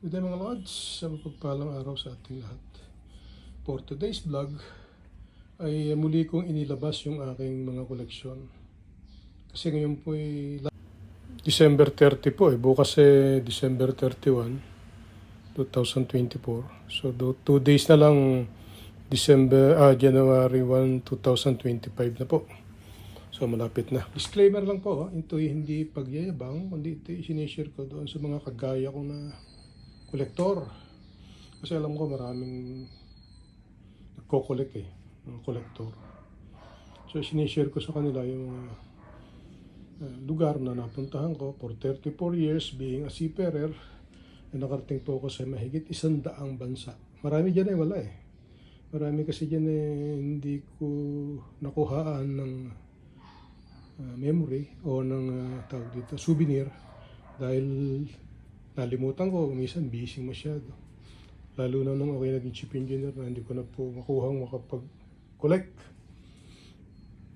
Good day mga lods, sa mapagpalang araw sa ating lahat. For today's vlog ay muli kong inilabas yung aking mga koleksyon. Kasi ngayon po ay December 30 po bukas December 31, 2024. So 2 days na lang January 1, 2025 na po. So malapit na. Disclaimer lang po, ito hindi pagyayabang, kundi ito sinishare ko doon sa mga kagaya ko na kolektor. Kasi alam ko maraming nagko-collect mga kolektor. So sinishare ko sa kanila yung mga lugar na napuntahan ko for 34 years being a seafarer. Nakarating po ako sa mahigit 100 bansa. Marami dyan wala Marami kasi dyan hindi ko nakuhaan ng memory o ng tawag dito, souvenir dahil nalimutan ko, minsan busy masyado. Lalo na nung ako naging chief engineer na hindi ko na po makuhang makapag-collect.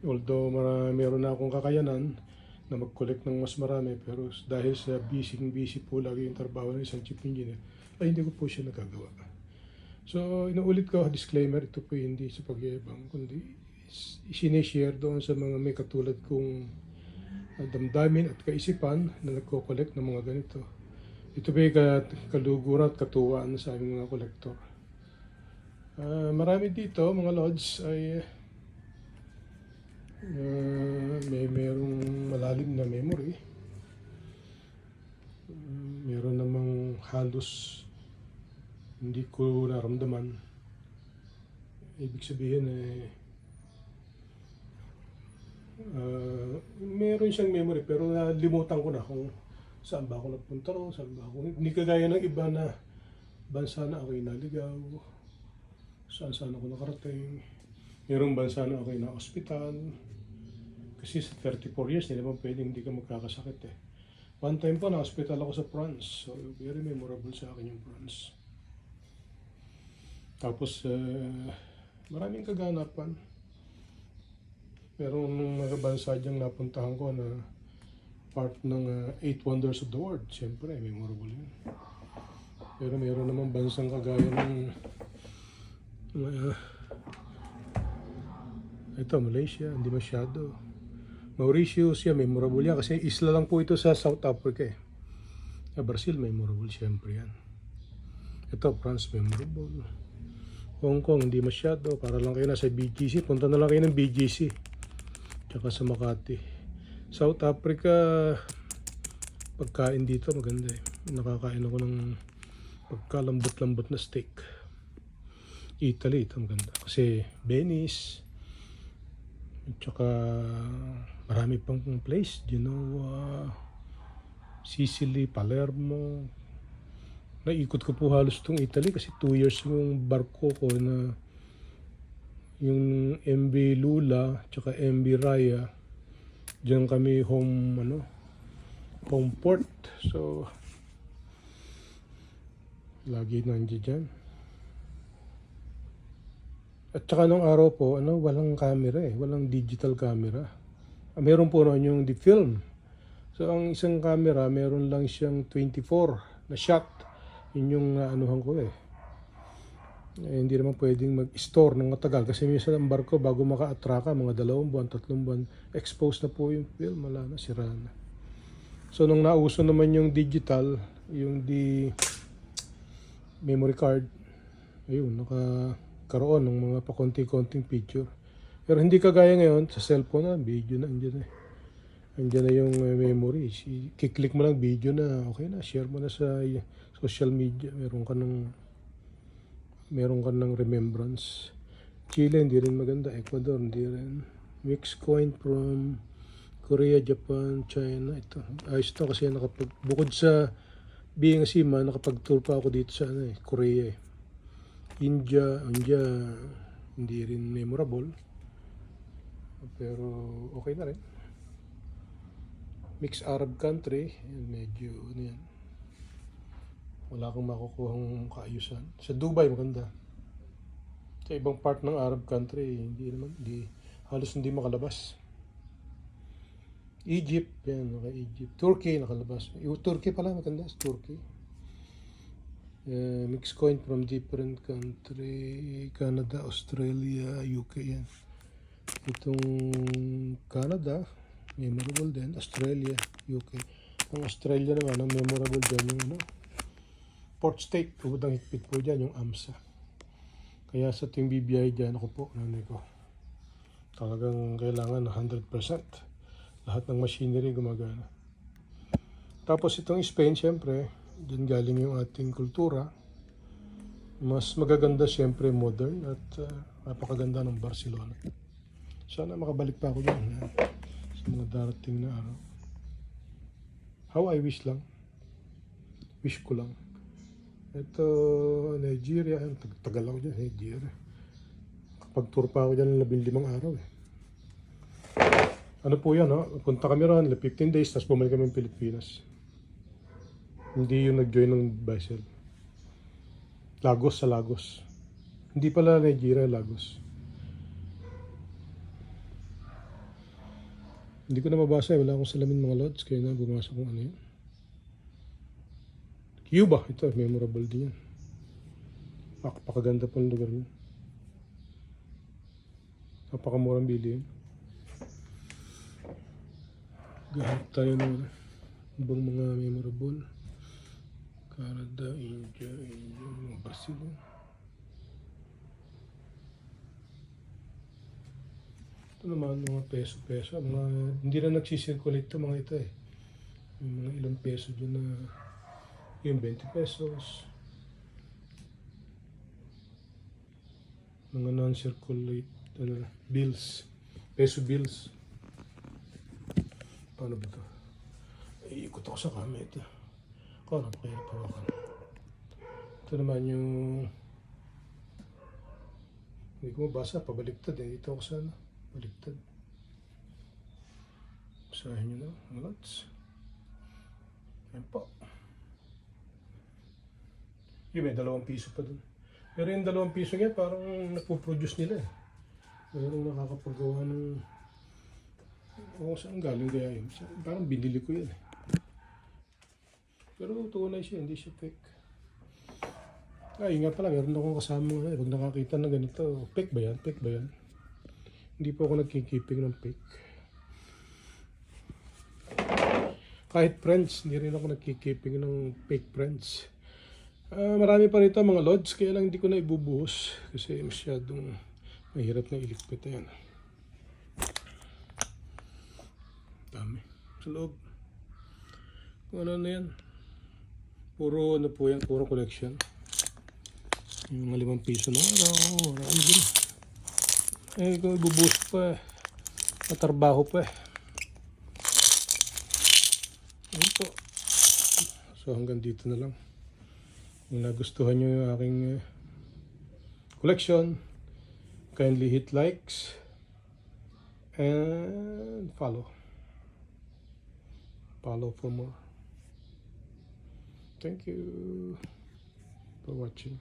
Although meron na akong kakayanan na mag-collect ng mas marami, pero dahil sa busy po lagi yung trabaho ng isang chief engineer, ay hindi ko po siya nagagawa. So, inuulit ko, disclaimer, ito po hindi sa pagyayabang, kundi sinishare doon sa mga may katulad kong damdamin at kaisipan na nagko-collect ng mga ganito. Ito ba kaluguran at katuwaan sa aming mga kolektor. Marami dito, mga lods, ay merong malalim na memory. Meron namang halos hindi ko naramdaman. Ibig sabihin meron siyang memory pero nalimutan ko na kung saan ba ako nagpunta ron, saan ba ako, hindi kagaya ng iba na bansa na ako'y naligaw, saan ako nakarating, mayroong bansa na ako'y na-hospital, kasi sa 34 years, hindi naman pwedeng hindi ka magkakasakit One time po, na-hospital ako sa France, so very memorable sa akin yung France. Tapos, maraming kaganapan. Merong mga bansa diyang napuntahan ko na part ng 8 Wonders of the World. Siyempre, memorable yun. Pero meron naman bansang kagaya ng ito, Malaysia, hindi masyado. Mauritius, memorable yan kasi isla lang po ito sa South Africa Brazil, memorable siyempre yan. Ito, France, memorable. Hong Kong, hindi masyado. Para lang kayo nasa BGC. Punta na lang kayo ng BGC. Tsaka sa Makati. South Africa, pagkain dito maganda Nakakain ako ng pagkalambot-lambot na steak. Italy, ito maganda. Kasi Venice, tsaka marami pang place. Genoa, Sicily, Palermo. Naikot ko po halos itong Italy kasi 2 years yung barko ko na yung MV Lula, tsaka MV Raya. Diyan kami home port. So lagi nandiyan dyan. At saka nung araw po, walang camera walang digital camera. Meron po noon yung the film. So ang isang camera, meron lang siyang 24 na shot. Yun yung anuhan ko hindi naman pwedeng mag-store ng matagal kasi minsan ang barko bago maka-atraka mga 2 buwan, 3 buwan, exposed na po yung film, wala na, sira na. So nung nauso naman yung digital, yung the memory card, ayun, nakakaroon ng mga pakonti-konting picture. Pero hindi kagaya ngayon, sa cellphone na, video na, andyan na yung memory. Kiklik mo lang video na, okay na, share mo na sa social media, meron ka ng remembrance. Chile, hindi rin maganda. Ecuador, hindi rin. Mixed coin from Korea, Japan, China. Ito. Ayos to kasi bukod sa being a seaman, nakapag-tour pa ako dito sa Korea India, hindi rin memorable. Pero okay na rin. Mixed Arab country, medyo yan. Wala akong makukuhang kaayusan. Sa Dubai, maganda. Sa ibang part ng Arab country, halos hindi makalabas. Egypt, Egypt. Turkey, nakalabas. Turkey pala, maganda sa Turkey. Mixed coin from different country, Canada, Australia, UK yan. Itong Canada, memorable din. Australia, UK. Ang Australia naman, ang memorable dyan yung ano, Port State, ubod ang higpit po dyan, yung AMSA. Kaya sa tuwing bibiyahe dyan, ako po, nanay ko, talagang kailangan 100%. Lahat ng machinery gumagana. Tapos itong Spain, syempre, dyan galing yung ating kultura. Mas magaganda syempre modern at napakaganda ng Barcelona. Sana makabalik pa ako dyan sa mga darating na araw. How I wish lang. Wish ko lang. Ito, Nigeria. Tagal ako dyan, Nigeria. Kapag tour pa ako dyan ng 15 araw eh. Ano po yan, ha? Punta kami ron, 15 days, tapos bumalik kami ng Pilipinas. Hindi yung nag-join ng vessel. Lagos sa Lagos. Hindi pala Nigeria, Lagos. Hindi ko na mabasa, wala akong salamin mga lods, kaya na bumasa kung ano yun. Cuba, ito, memorable din yan. Napakaganda po ng lugar yun. Napakamurang bilihin. Gahanap tayo ng ibang mga memorable. Canada, India, Brazil. Ito naman mga peso-peso. Hindi na nagsisirculate ito mga ito eh. May mga ilang peso dyan na yung 20 pesos. Mga non-circulate bills. Peso bills. Paano ba ito? Iikot ako sa kami ito. Kaya napakahirap hawakan. Ito naman yung hindi ko mabasa, pabaliktad eh. Dito ako sana. Baliktad. Basahin nyo na, mga lots. Ayan po. Yung may 2 piso pa dun. Pero yung 2 piso niya parang napoproduce nila eh. Mayroong nakakapagawa ng saan galing kaya yun. Parang binili ko yun eh. Pero tunay siya, hindi siya fake. Ay nga pala, meron akong kasama nga eh. Pag nakakita na ganito, fake ba yan? Fake ba yan? Hindi po ako nagkikiping ng fake. Kahit friends, hindi rin ako nagkikiping ng fake friends. Marami pa rito mga lods, kaya lang hindi ko na ibubuhos. Kasi masyadong mahirap na iligpit yan. Dami. Sa loob. Kung ano na yan. Puro ano po yan, puro collection. Yung mga 5 piso na araw, marami din. Eh, kung ibubuhos pa, matarbaho pa eh. Ayun po. So hanggang dito na lang. Kung nagustuhan nyo yung aking collection, kindly hit likes and follow. Follow for more. Thank you for watching.